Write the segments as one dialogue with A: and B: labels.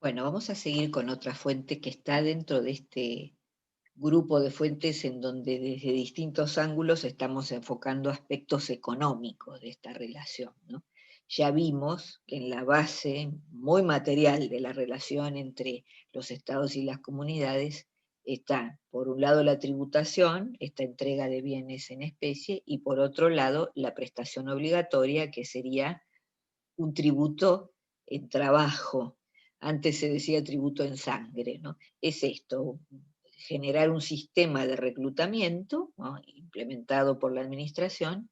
A: Bueno, vamos a seguir con otra fuente que está dentro de este grupo de fuentes en donde desde distintos ángulos estamos enfocando aspectos económicos de esta relación, ¿no? Ya vimos que en la base muy material de la relación entre los estados y las comunidades está, por un lado, la tributación, esta entrega de bienes en especie, y por otro lado, la prestación obligatoria, que sería un tributo en trabajo. Antes se decía tributo en sangre, ¿no? Es esto, generar un sistema de reclutamiento, ¿no?, implementado por la administración,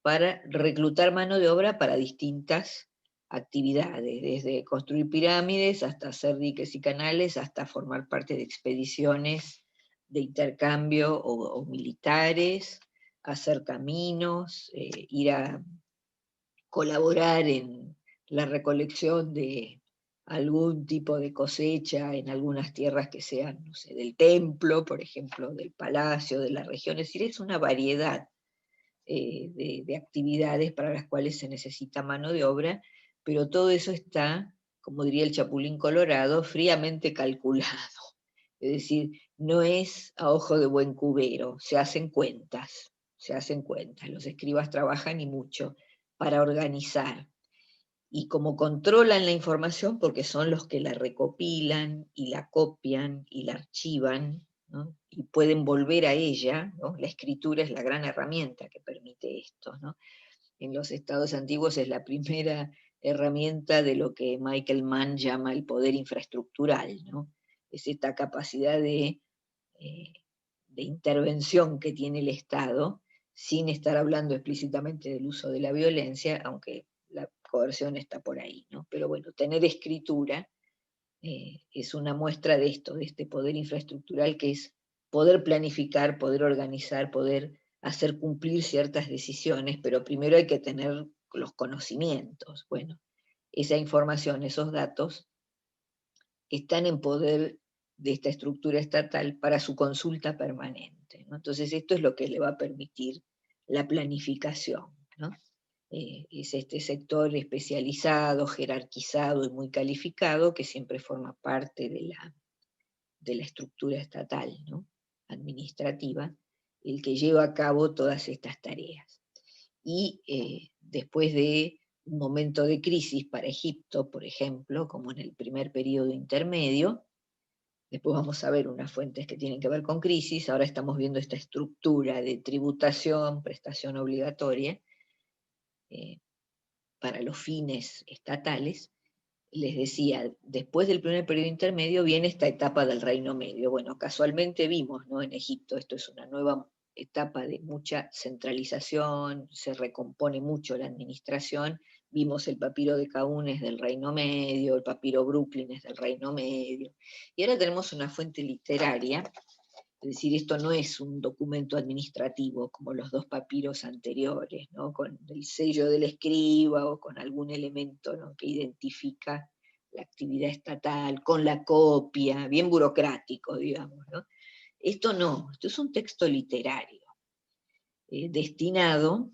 A: para reclutar mano de obra para distintas actividades, desde construir pirámides hasta hacer diques y canales, hasta formar parte de expediciones de intercambio o militares, hacer caminos, ir a colaborar en la recolección de algún tipo de cosecha en algunas tierras que sean, no sé, del templo, por ejemplo, del palacio, de la región. Es decir, es una variedad de actividades para las cuales se necesita mano de obra, pero todo eso está, como diría el Chapulín Colorado, fríamente calculado. Es decir, no es a ojo de buen cubero, se hacen cuentas, se hacen cuentas. Los escribas trabajan y mucho para organizar. Y como controlan la información, porque son los que la recopilan y la copian y la archivan, ¿no?, y pueden volver a ella, ¿no? La escritura es la gran herramienta que permite esto, ¿no? En los estados antiguos es la primera herramienta de lo que Michael Mann llama el poder infraestructural, ¿no? Es esta capacidad eh, de intervención que tiene el Estado, sin estar hablando explícitamente del uso de la violencia, aunque la coerción está por ahí, ¿no? Pero bueno, tener escritura es una muestra de esto, de este poder infraestructural que es poder planificar, poder organizar, poder hacer cumplir ciertas decisiones, pero primero hay que tener los conocimientos. Bueno, esa información, esos datos están en poder de esta estructura estatal para su consulta permanente, ¿no? Entonces, esto es lo que le va a permitir la planificación, ¿no? Es este sector especializado, jerarquizado y muy calificado que siempre forma parte de la estructura estatal, ¿no?, administrativa, el que lleva a cabo todas estas tareas. Y después de un momento de crisis para Egipto, por ejemplo, como en el primer periodo intermedio, después vamos a ver unas fuentes que tienen que ver con crisis, ahora estamos viendo esta estructura de tributación, prestación obligatoria, eh, para los fines estatales. Les decía, después del primer periodo intermedio viene esta etapa del Reino Medio. Bueno, casualmente vimos, ¿no?, en Egipto, esto es una nueva etapa de mucha centralización, se recompone mucho la administración. Vimos el papiro de Caúnes del Reino Medio, el papiro Brooklyn es del Reino Medio. Y ahora tenemos una fuente literaria, es decir, esto no es un documento administrativo como los dos papiros anteriores, ¿no?, con el sello del escriba o con algún elemento, ¿no?, que identifica la actividad estatal, con la copia, bien burocrático, digamos, ¿no? Esto no, esto es un texto literario, destinado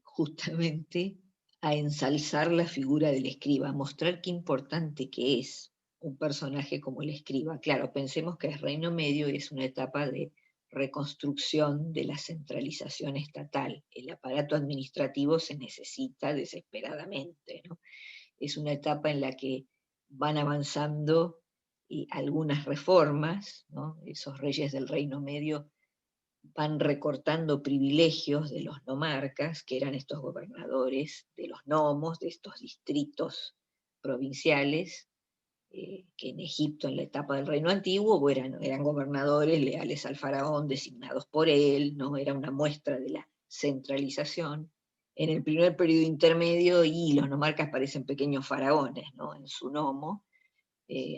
A: justamente a ensalzar la figura del escriba, a mostrar qué importante que es un personaje como el escriba. Claro, pensemos que el Reino Medio es una etapa de reconstrucción de la centralización estatal. El aparato administrativo se necesita desesperadamente, ¿no? Es una etapa en la que van avanzando algunas reformas, ¿no? Esos reyes del Reino Medio van recortando privilegios de los nomarcas, que eran estos gobernadores de los nomos, de estos distritos provinciales, que en Egipto, en la etapa del Reino Antiguo, eran gobernadores leales al faraón, designados por él, ¿no? Era una muestra de la centralización. En el primer periodo intermedio, y los nomarcas parecen pequeños faraones, ¿no?, en su nomo.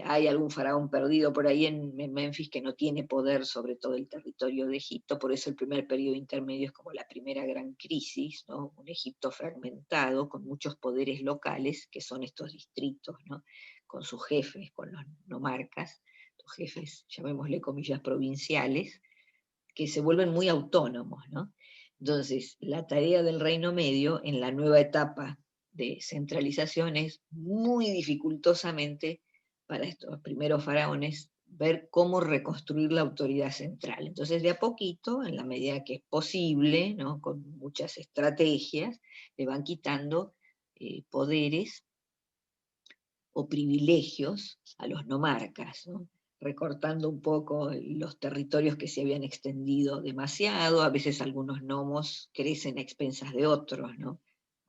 A: Hay algún faraón perdido por ahí en Memphis que no tiene poder sobre todo el territorio de Egipto, por eso el primer periodo intermedio es como la primera gran crisis, ¿no? Un Egipto fragmentado, con muchos poderes locales, que son estos distritos, ¿no?, con sus jefes, con los nomarcas, los jefes, llamémosle comillas, provinciales, que se vuelven muy autónomos, ¿no? Entonces, la tarea del Reino Medio en la nueva etapa de centralización es muy dificultosamente para estos primeros faraones ver cómo reconstruir la autoridad central. Entonces, de a poquito, en la medida que es posible, ¿no?, con muchas estrategias, le van quitando poderes o privilegios a los nomarcas, ¿no?, recortando un poco los territorios que se habían extendido demasiado. A veces algunos nomos crecen a expensas de otros, ¿no?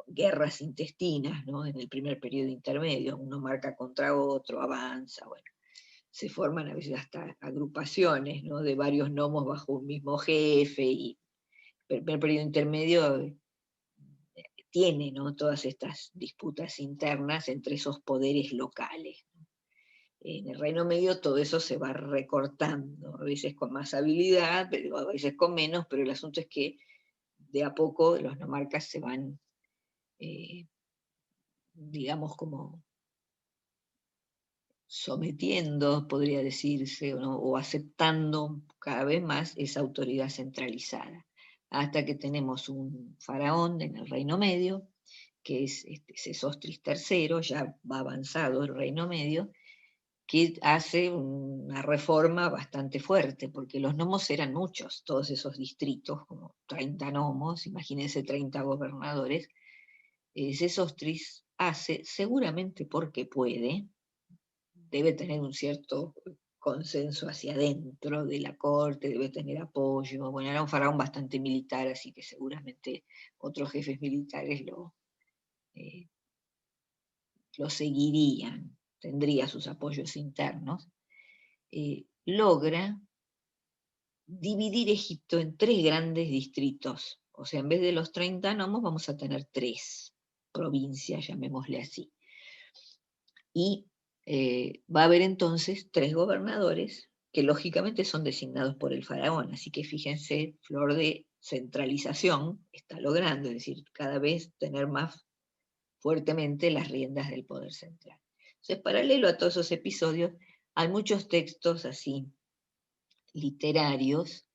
A: Guerras intestinas, ¿no?, en el primer periodo intermedio, uno marca contra otro, avanza, bueno, se forman a veces hasta agrupaciones, ¿no?, de varios nomos bajo un mismo jefe, y el primer periodo intermedio tiene, ¿no?, todas estas disputas internas entre esos poderes locales. En el Reino Medio todo eso se va recortando, a veces con más habilidad, pero a veces con menos, pero el asunto es que de a poco los nomarcas se van, eh, digamos, como sometiendo, podría decirse, ¿no?, o aceptando cada vez más esa autoridad centralizada, hasta que tenemos un faraón en el Reino Medio, que es Sesostris III, ya va avanzado el Reino Medio, que hace una reforma bastante fuerte, porque los nomos eran muchos, todos esos distritos, como 30 nomos, imagínense 30 gobernadores. Sesostris hace, seguramente porque puede, debe tener un cierto consenso hacia adentro de la corte, debe tener apoyo. Bueno, era un faraón bastante militar, así que seguramente otros jefes militares eh, lo seguirían, tendría sus apoyos internos. Logra dividir Egipto en 3 grandes distritos. O sea, en vez de los 30 nomos vamos a tener 3 provincias, llamémosle así. Y va a haber entonces 3 gobernadores que lógicamente son designados por el faraón. Así que fíjense, flor de centralización está logrando, es decir, cada vez tener más fuertemente las riendas del poder central. Entonces, paralelo a todos esos episodios, hay muchos textos así literarios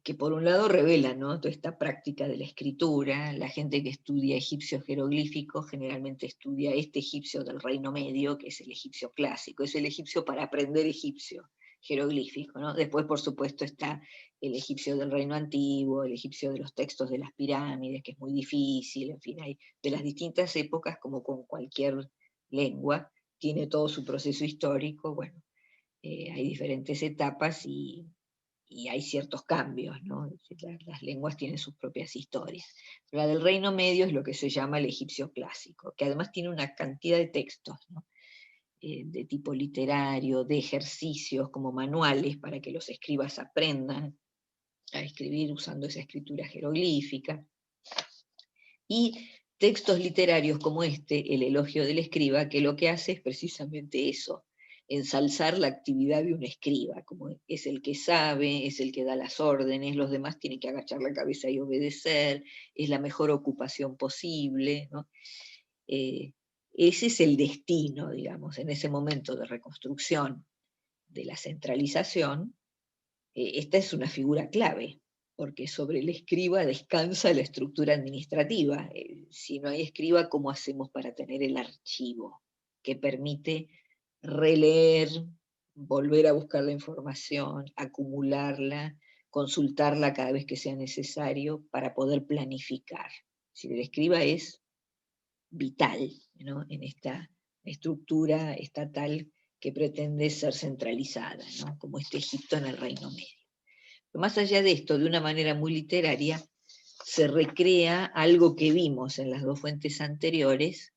A: que por un lado revelan, ¿no?, toda esta práctica de la escritura. La gente que estudia egipcio jeroglífico generalmente estudia este egipcio del Reino Medio, que es el egipcio clásico, es el egipcio para aprender egipcio jeroglífico, ¿no? Después, por supuesto, está el egipcio del Reino Antiguo, el egipcio de los textos de las pirámides, que es muy difícil, en fin, hay de las distintas épocas, como con cualquier lengua, tiene todo su proceso histórico. Bueno, hay diferentes etapas y hay ciertos cambios, ¿no? Es decir, las lenguas tienen sus propias historias. La del Reino Medio es lo que se llama el egipcio clásico, que además tiene una cantidad de textos, ¿no?, de tipo literario, de ejercicios como manuales para que los escribas aprendan a escribir usando esa escritura jeroglífica. Y textos literarios como el Elogio del Escriba, que lo que hace es precisamente eso, ensalzar la actividad de un escriba, como es el que sabe, es el que da las órdenes, los demás tienen que agachar la cabeza y obedecer, es la mejor ocupación posible, ¿no? Ese es el destino, digamos, en ese momento de reconstrucción de la centralización. Esta es una figura clave, porque sobre el escriba descansa la estructura administrativa. Si no hay escriba, ¿cómo hacemos para tener el archivo que permite releer, volver a buscar la información, acumularla, consultarla cada vez que sea necesario para poder planificar? Si el escriba es vital, ¿no?, en esta estructura estatal que pretende ser centralizada, ¿no?, como este Egipto en el Reino Medio. Pero más allá de esto, de una manera muy literaria, se recrea algo que vimos en las 2 fuentes anteriores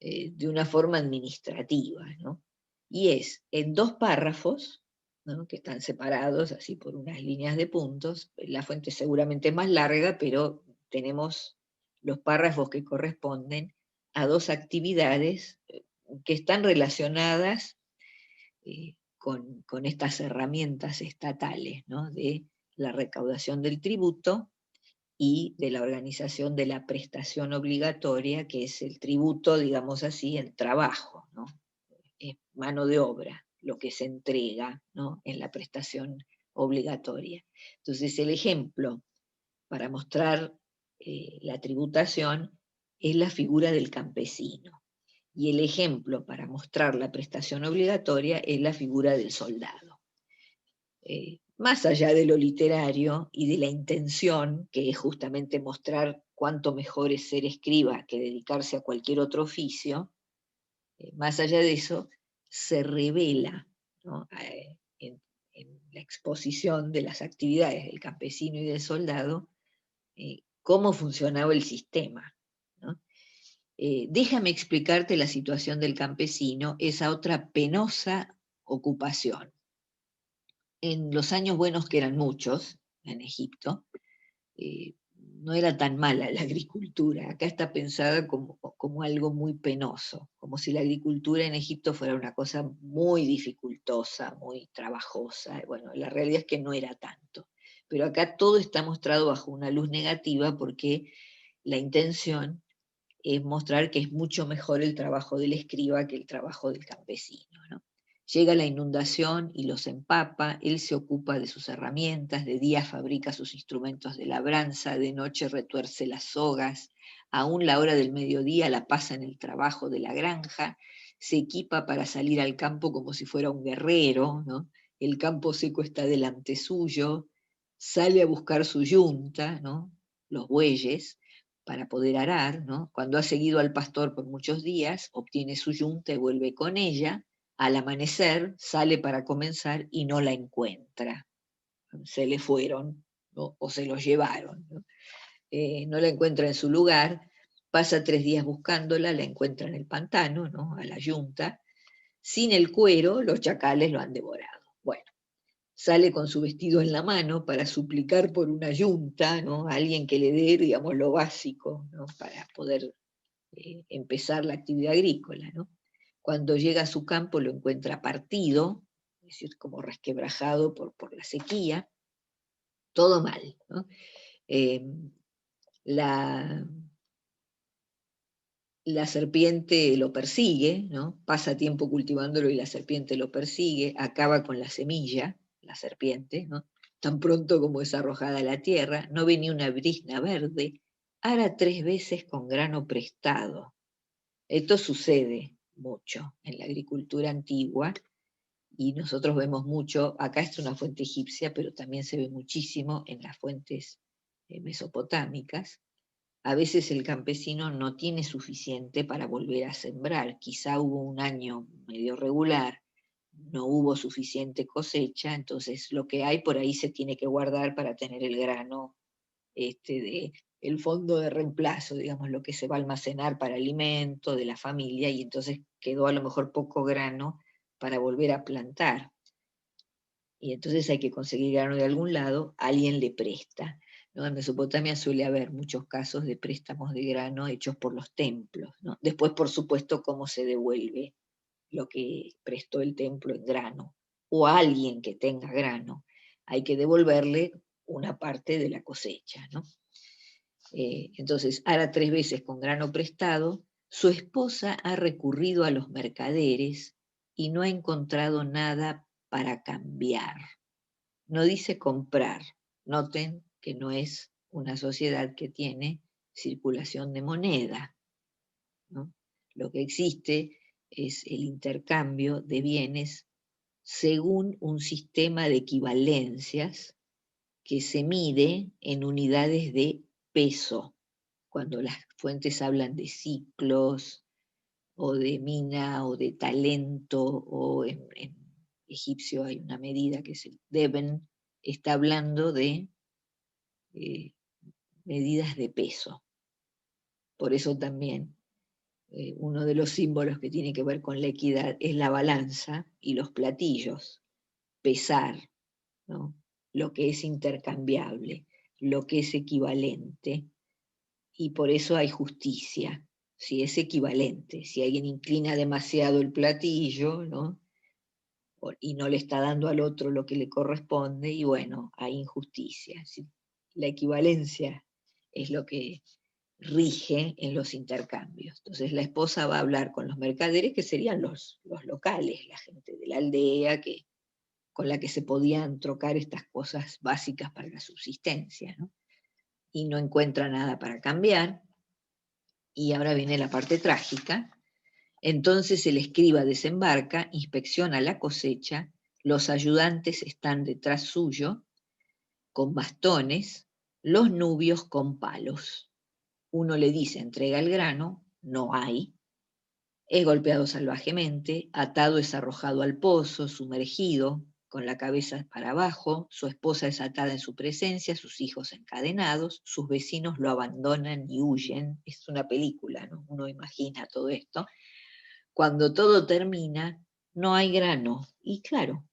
A: de una forma administrativa, ¿no? Y es en 2 párrafos, ¿no?, que están separados así por unas líneas de puntos. La fuente seguramente es más larga, pero tenemos los párrafos que corresponden a 2 actividades que están relacionadas con estas herramientas estatales, ¿no?, de la recaudación del tributo y de la organización de la prestación obligatoria, que es el tributo, digamos así, el trabajo, ¿no? Es mano de obra, lo que se entrega, ¿no?, en la prestación obligatoria. Entonces, el ejemplo para mostrar la tributación es la figura del campesino. Y el ejemplo para mostrar la prestación obligatoria es la figura del soldado. Más allá de lo literario y de la intención, que es justamente mostrar cuánto mejor es ser escriba que dedicarse a cualquier otro oficio, más allá de eso, se revela, ¿no? En la exposición de las actividades del campesino y del soldado, cómo funcionaba el sistema, ¿no? Déjame explicarte la situación del campesino, esa otra penosa ocupación. En los años buenos, que eran muchos en Egipto, no era tan mala la agricultura. Acá está pensada como algo muy penoso, como si la agricultura en Egipto fuera una cosa muy dificultosa, muy trabajosa. Bueno, la realidad es que no era tanto. Pero acá todo está mostrado bajo una luz negativa porque la intención es mostrar que es mucho mejor el trabajo del escriba que el trabajo del campesino, ¿no? Llega la inundación y los empapa, él se ocupa de sus herramientas, de día fabrica sus instrumentos de labranza, de noche retuerce las sogas, aún la hora del mediodía la pasa en el trabajo de la granja, se equipa para salir al campo como si fuera un guerrero, ¿no? El campo seco está delante suyo, sale a buscar su yunta, ¿no? Los bueyes, para poder arar, ¿no? Cuando ha seguido al pastor por muchos días, obtiene su yunta y vuelve con ella. Al amanecer sale para comenzar y no la encuentra. Se le fueron, ¿no? O se los llevaron, ¿no? No la encuentra en su lugar, pasa 3 días buscándola, la encuentra en el pantano, ¿no? A la yunta. Sin el cuero, los chacales lo han devorado. Bueno, sale con su vestido en la mano para suplicar por una yunta, ¿no? Alguien que le dé, digamos, lo básico, ¿no? Para poder empezar la actividad agrícola, ¿no? Cuando llega a su campo lo encuentra partido, es decir, como resquebrajado por la sequía, todo mal, ¿no? Eh, la, la serpiente lo persigue, ¿no? Pasa tiempo cultivándolo y la serpiente lo persigue, acaba con la semilla, la serpiente, ¿no? Tan pronto como es arrojada a la tierra, no ve ni una brizna verde, ara 3 veces con grano prestado. Esto sucede mucho en la agricultura antigua y nosotros vemos mucho, acá es una fuente egipcia, pero también se ve muchísimo en las fuentes mesopotámicas. A veces el campesino no tiene suficiente para volver a sembrar. Quizá hubo un año medio regular, no hubo suficiente cosecha, entonces lo que hay por ahí se tiene que guardar para tener el grano de el fondo de reemplazo, digamos, lo que se va a almacenar para alimento de la familia, y entonces quedó a lo mejor poco grano para volver a plantar. Y entonces hay que conseguir grano de algún lado, alguien le presta, ¿no? En Mesopotamia suele haber muchos casos de préstamos de grano hechos por los templos, ¿no? Después, por supuesto, cómo se devuelve lo que prestó el templo en grano, o a alguien que tenga grano, hay que devolverle una parte de la cosecha, ¿no? Entonces, ara 3 veces con grano prestado, su esposa ha recurrido a los mercaderes y no ha encontrado nada para cambiar. No dice comprar. Noten que no es una sociedad que tiene circulación de moneda, ¿no? Lo que existe es el intercambio de bienes según un sistema de equivalencias que se mide en unidades de peso. Cuando las fuentes hablan de ciclos o de mina o de talento, o en egipcio hay una medida que es el deben, está hablando de eh, medidas de peso. Por eso también uno de los símbolos que tiene que ver con la equidad es la balanza y los platillos, pesar, ¿no? Lo que es intercambiable, lo que es equivalente, y por eso hay justicia, si es equivalente. Si alguien inclina demasiado el platillo, ¿no? Y no le está dando al otro lo que le corresponde, y bueno, hay injusticia. La equivalencia es lo que rige en los intercambios. Entonces la esposa va a hablar con los mercaderes, que serían los locales, la gente de la aldea, con la que se podían trocar estas cosas básicas para la subsistencia, ¿no? Y no encuentra nada para cambiar. Y ahora viene la parte trágica. Entonces el escriba desembarca, inspecciona la cosecha, los ayudantes están detrás suyo, con bastones, los nubios con palos. Uno le dice, entrega el grano, no hay. Es golpeado salvajemente, atado es arrojado al pozo, sumergido, con la cabeza para abajo, su esposa es atada en su presencia, sus hijos encadenados, sus vecinos lo abandonan y huyen. Es una película, ¿no? Uno imagina todo esto. Cuando todo termina, no hay grano. Y claro,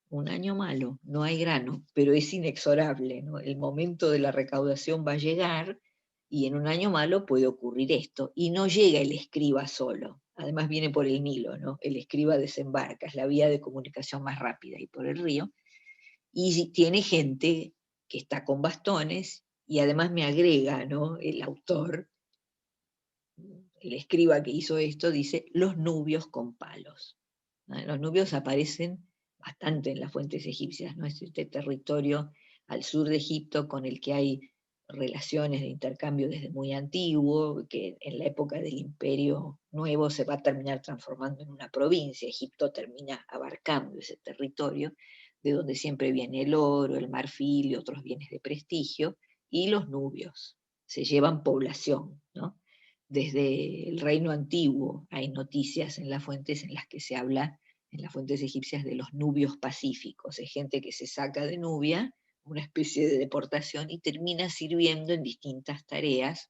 A: un año malo, no hay grano, pero es inexorable, ¿no? El momento de la recaudación va a llegar y en un año malo puede ocurrir esto. Y no llega el escriba solo, además viene por el Nilo, ¿no? El escriba desembarca, es la vía de comunicación más rápida y por el río. Y tiene gente que está con bastones y además me agrega, ¿no? El autor, el escriba que hizo esto, dice los nubios con palos. ¿No? Los nubios aparecen bastante en las fuentes egipcias, ¿no? Es este territorio al sur de Egipto con el que hay relaciones de intercambio desde muy antiguo, que en la época del Imperio Nuevo se va a terminar transformando en una provincia. Egipto termina abarcando ese territorio, de donde siempre viene el oro, el marfil y otros bienes de prestigio, y los nubios se llevan población, ¿no? Desde el reino antiguo hay noticias en las fuentes en las que se habla, en las fuentes egipcias, de los nubios pacíficos. Es gente que se saca de Nubia, una especie de deportación, y termina sirviendo en distintas tareas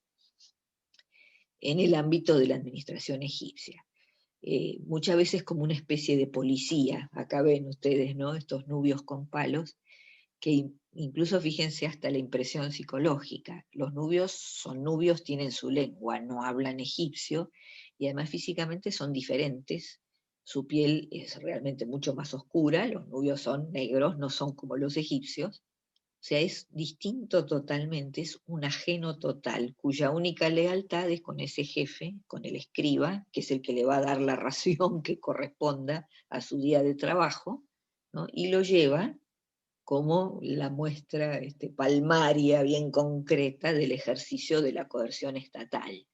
A: en el ámbito de la administración egipcia. Muchas veces como una especie de policía. Acá ven ustedes, ¿no? Estos nubios con palos, que incluso fíjense hasta la impresión psicológica. Los nubios son nubios, tienen su lengua, no hablan egipcio, y además físicamente son diferentes. Su piel es realmente mucho más oscura, los nubios son negros, no son como los egipcios. O sea, es distinto totalmente, es un ajeno total, cuya única lealtad es con ese jefe, con el escriba, que es el que le va a dar la ración que corresponda a su día de trabajo, ¿no? Y lo lleva como la muestra palmaria bien concreta del ejercicio de la coerción estatal,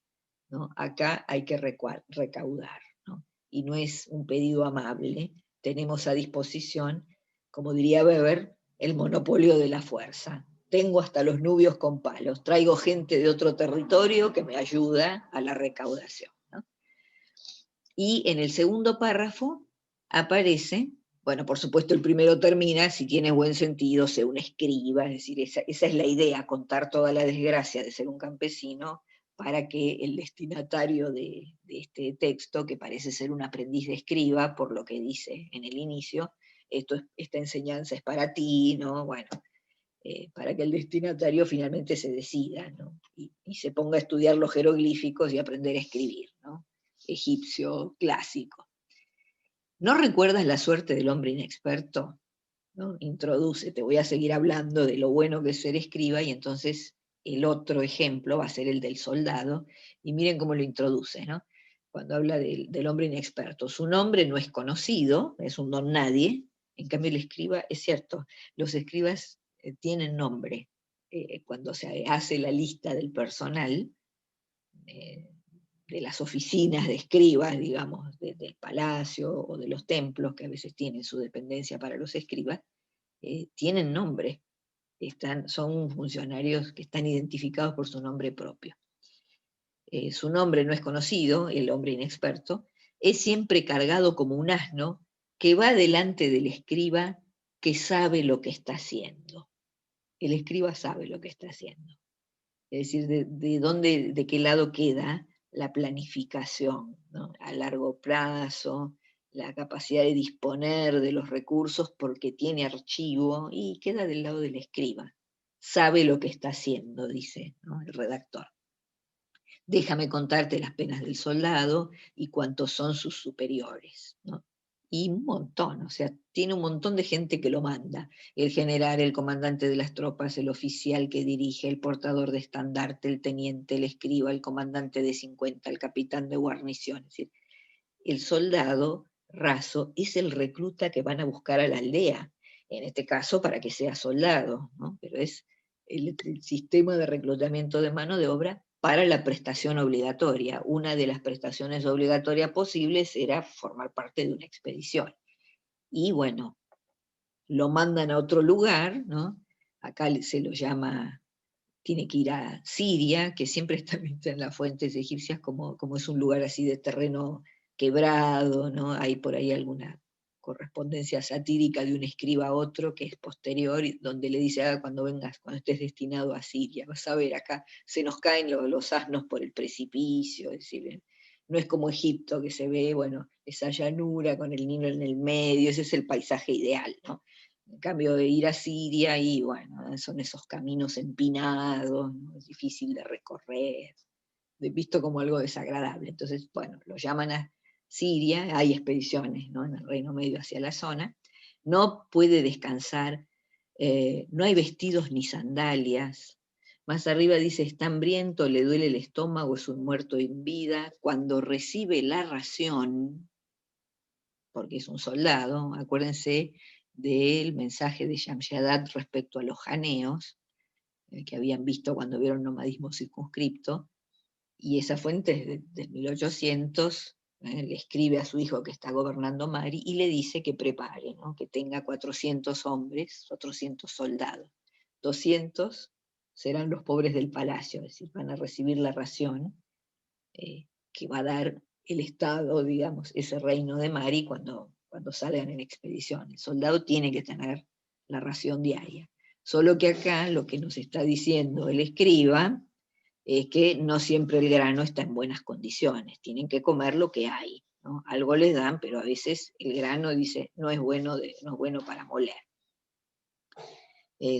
A: ¿no? Acá hay que recaudar, ¿no? Y no es un pedido amable, tenemos a disposición, como diría Weber, el monopolio de la fuerza. Tengo hasta los nubios con palos, traigo gente de otro territorio que me ayuda a la recaudación, ¿no? Y en el segundo párrafo aparece, bueno, por supuesto el primero termina, si tienes buen sentido, sé un escriba, es decir, esa es la idea, contar toda la desgracia de ser un campesino para que el destinatario de este texto, que parece ser un aprendiz de escriba, por lo que dice en el inicio, esta enseñanza es para ti, ¿no? Bueno, para que el destinatario finalmente se decida, ¿no? Y se ponga a estudiar los jeroglíficos y aprender a escribir, ¿no? Egipcio clásico. ¿No recuerdas la suerte del hombre inexperto? ¿No? Introduce, te voy a seguir hablando de lo bueno que es ser escriba, y entonces el otro ejemplo va a ser el del soldado, y miren cómo lo introduce, ¿no? Cuando habla del hombre inexperto. Su nombre no es conocido, es un don nadie, en cambio el escriba, es cierto, los escribas tienen nombre. Cuando se hace la lista del personal, eh, de las oficinas de escribas, digamos, del palacio o de los templos, que a veces tienen su dependencia para los escribas, tienen nombre, son funcionarios que están identificados por su nombre propio. Su nombre no es conocido, el hombre inexperto, es siempre cargado como un asno que va delante del escriba que sabe lo que está haciendo. El escriba sabe lo que está haciendo. Es decir, de qué lado queda la planificación, ¿no? A largo plazo, la capacidad de disponer de los recursos porque tiene archivo, y queda del lado del escriba. Sabe lo que está haciendo, dice, ¿no? El redactor. Déjame contarte las penas del soldado y cuántos son sus superiores, ¿no? Y un montón, o sea, tiene un montón de gente que lo manda. El general, el comandante de las tropas, el oficial que dirige, el portador de estandarte, el teniente, el escriba, el comandante de 50, el capitán de guarnición. Es decir, el soldado raso es el recluta que van a buscar a la aldea, en este caso para que sea soldado, ¿no? Pero es el sistema de reclutamiento de mano de obra para la prestación obligatoria. Una de las prestaciones obligatorias posibles era formar parte de una expedición. Y bueno, lo mandan a otro lugar, ¿no? Acá se lo llama, tiene que ir a Siria, que siempre está vista en las fuentes egipcias como es un lugar así de terreno quebrado, ¿no? Hay por ahí alguna correspondencia satírica de un escriba a otro que es posterior, donde le dice, cuando vengas, cuando estés destinado a Siria, vas a ver, acá se nos caen los asnos por el precipicio, es decir, no es como Egipto, que se ve, bueno, esa llanura con el Nilo en el medio, ese es el paisaje ideal, ¿no? En cambio de ir a Siria, y bueno, son esos caminos empinados, ¿no? Es difícil de recorrer, visto como algo desagradable. Entonces, bueno, lo llaman a Siria, hay expediciones, ¿no? En el Reino Medio hacia la zona, no puede descansar, no hay vestidos ni sandalias. Más arriba dice, está hambriento, le duele el estómago, es un muerto en vida. Cuando recibe la ración, porque es un soldado, acuérdense del mensaje de Shamshadad respecto a los janeos, que habían visto cuando vieron nomadismo circunscripto, y esa fuente es de 1800, le escribe a su hijo que está gobernando Mari y le dice que prepare, ¿no? Que tenga 400 hombres, 400 soldados. 200 serán los pobres del palacio, es decir, van a recibir la ración que va a dar el Estado, digamos, ese reino de Mari cuando salgan en expedición. El soldado tiene que tener la ración diaria. Solo que acá lo que nos está diciendo el escriba es que no siempre el grano está en buenas condiciones, tienen que comer lo que hay, ¿no? Algo les dan, pero a veces el grano, dice, no es bueno, no es bueno para moler.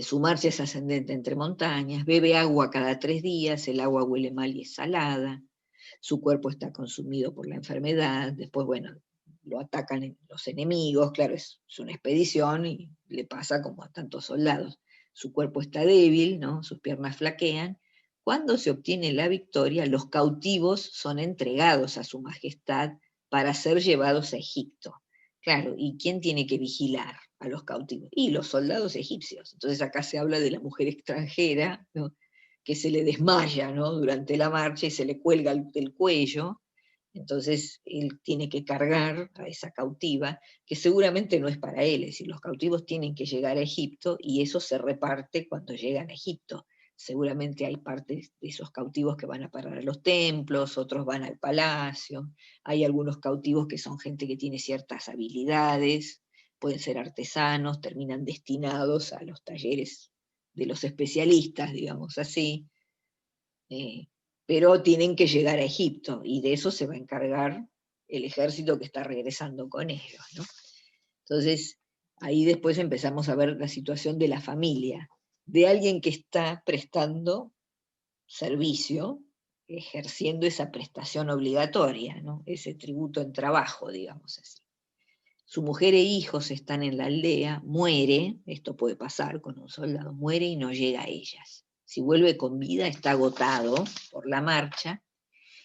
A: Su marcha es ascendente entre montañas, bebe agua cada 3 días, el agua huele mal y es salada, su cuerpo está consumido por la enfermedad, después, bueno, lo atacan los enemigos, claro, es una expedición y le pasa como a tantos soldados. Su cuerpo está débil, ¿no? Sus piernas flaquean. Cuando se obtiene la victoria, los cautivos son entregados a su majestad para ser llevados a Egipto. Claro, ¿y quién tiene que vigilar a los cautivos? Y los soldados egipcios. Entonces acá se habla de la mujer extranjera, ¿no? Que se le desmaya, ¿no? Durante la marcha y se le cuelga del cuello. Entonces él tiene que cargar a esa cautiva, que seguramente no es para él, es decir, los cautivos tienen que llegar a Egipto y eso se reparte cuando llegan a Egipto. Seguramente hay partes de esos cautivos que van a parar a los templos, otros van al palacio, hay algunos cautivos que son gente que tiene ciertas habilidades, pueden ser artesanos, terminan destinados a los talleres de los especialistas, digamos así, eh, pero tienen que llegar a Egipto, y de eso se va a encargar el ejército que está regresando con ellos, ¿no? Entonces, ahí después empezamos a ver la situación de la familia, de alguien que está prestando servicio, ejerciendo esa prestación obligatoria, ¿no? Ese tributo en trabajo, digamos así. Su mujer e hijos están en la aldea, muere, esto puede pasar con un soldado, muere y no llega a ellas. Si vuelve con vida está agotado por la marcha.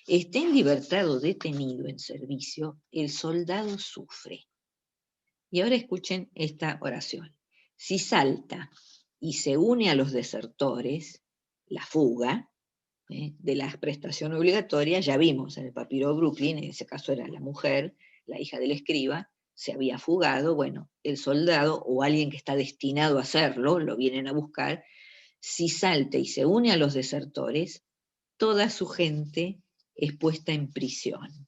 A: Está en libertad o detenido en servicio, el soldado sufre. Y ahora escuchen esta oración. Si salta y se une a los desertores, la fuga, de la prestación obligatoria, ya vimos en el papiro Brooklyn, en ese caso era la mujer, la hija del escriba, se había fugado, bueno, el soldado o alguien que está destinado a hacerlo, lo vienen a buscar, si salta y se une a los desertores, toda su gente es puesta en prisión.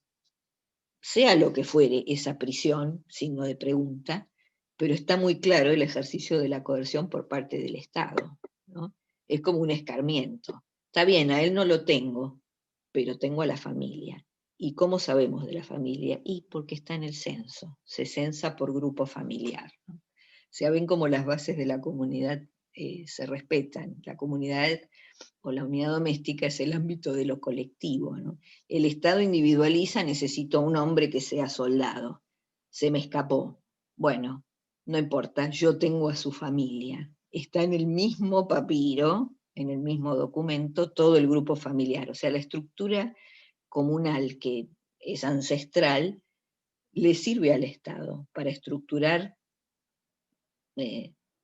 A: Sea lo que fuere esa prisión, signo de pregunta, pero está muy claro el ejercicio de la coerción por parte del Estado, ¿no? Es como un escarmiento. Está bien, a él no lo tengo, pero tengo a la familia. ¿Y cómo sabemos de la familia? Y porque está en el censo, se censa por grupo familiar, ¿no? O sea, ven cómo las bases de la comunidad se respetan. La comunidad o la unidad doméstica es el ámbito de lo colectivo, ¿no? El Estado individualiza, necesito un hombre que sea soldado. Se me escapó. Bueno, no importa, yo tengo a su familia. Está en el mismo papiro, en el mismo documento, todo el grupo familiar. O sea, la estructura comunal que es ancestral le sirve al Estado para estructurar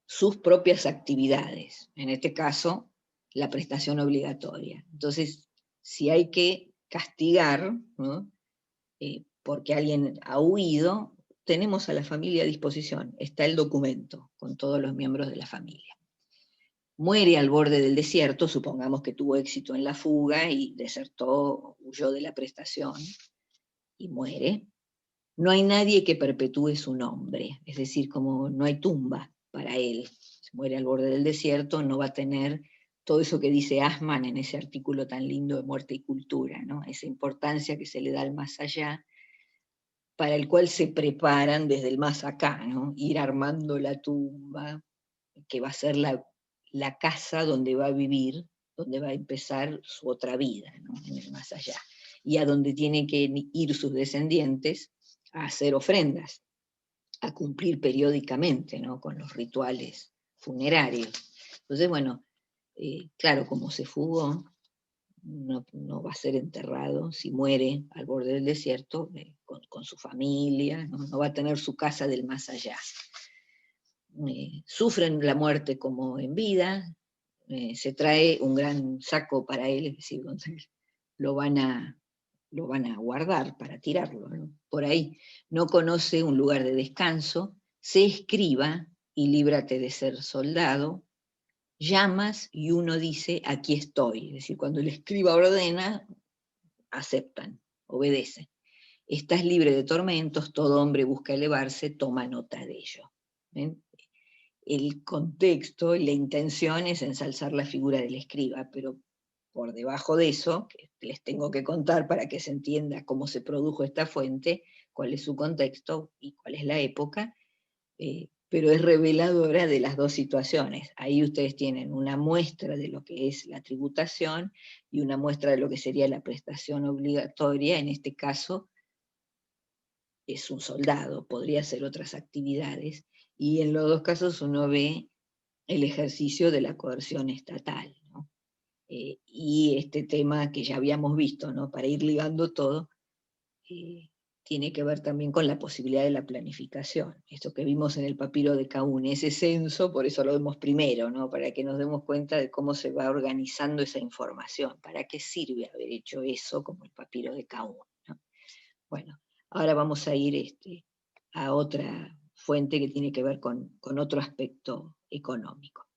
A: sus propias actividades, en este caso, la prestación obligatoria. Entonces, Si hay que castigar, ¿no? Porque alguien ha huido, tenemos a la familia a disposición, está el documento con todos los miembros de la familia. Muere al borde del desierto, supongamos que tuvo éxito en la fuga y desertó, huyó de la prestación y muere. No hay nadie que perpetúe su nombre, es decir, como no hay tumba para él. Se muere al borde del desierto, no va a tener todo eso que dice Asman en ese artículo tan lindo de Muerte y Cultura, ¿no? Esa importancia que se le da al más allá, para el cual se preparan desde el más acá, ¿no? Ir armando la tumba, que va a ser la casa donde va a vivir, donde va a empezar su otra vida, ¿no? En el más allá. Y a donde tienen que ir sus descendientes a hacer ofrendas, a cumplir periódicamente, ¿no? Con los rituales funerarios. Entonces, bueno, claro, como se fugó, no va a ser enterrado, si muere al borde del desierto, con su familia, ¿no? Va a tener su casa del más allá. Sufren la muerte como en vida, se trae un gran saco para él, es decir, donde lo van a, lo van a guardar para tirarlo, ¿no? Por ahí. No conoce un lugar de descanso, se escriba y líbrate de ser soldado, llamas y uno dice, aquí estoy. Es decir, cuando el escriba ordena, aceptan, obedecen. Estás libre de tormentos, todo hombre busca elevarse, toma nota de ello. ¿Ven? El contexto y la intención es ensalzar la figura del escriba, pero por debajo de eso, que les tengo que contar para que se entienda cómo se produjo esta fuente, cuál es su contexto y cuál es la época, pero es reveladora de las dos situaciones. Ahí ustedes tienen una muestra de lo que es la tributación y una muestra de lo que sería la prestación obligatoria, en este caso es un soldado, podría ser otras actividades, y en los dos casos uno ve el ejercicio de la coerción estatal, ¿no? Y este tema que ya habíamos visto, ¿no? Para ir ligando todo, eh, tiene que ver también con la posibilidad de la planificación. Esto que vimos en el papiro de Caún, ese censo, por eso lo vemos primero, ¿no? Para que nos demos cuenta de cómo se va organizando esa información, para qué sirve haber hecho eso como el papiro de Caún, ¿no? Bueno, ahora vamos a ir a otra fuente que tiene que ver con otro aspecto económico.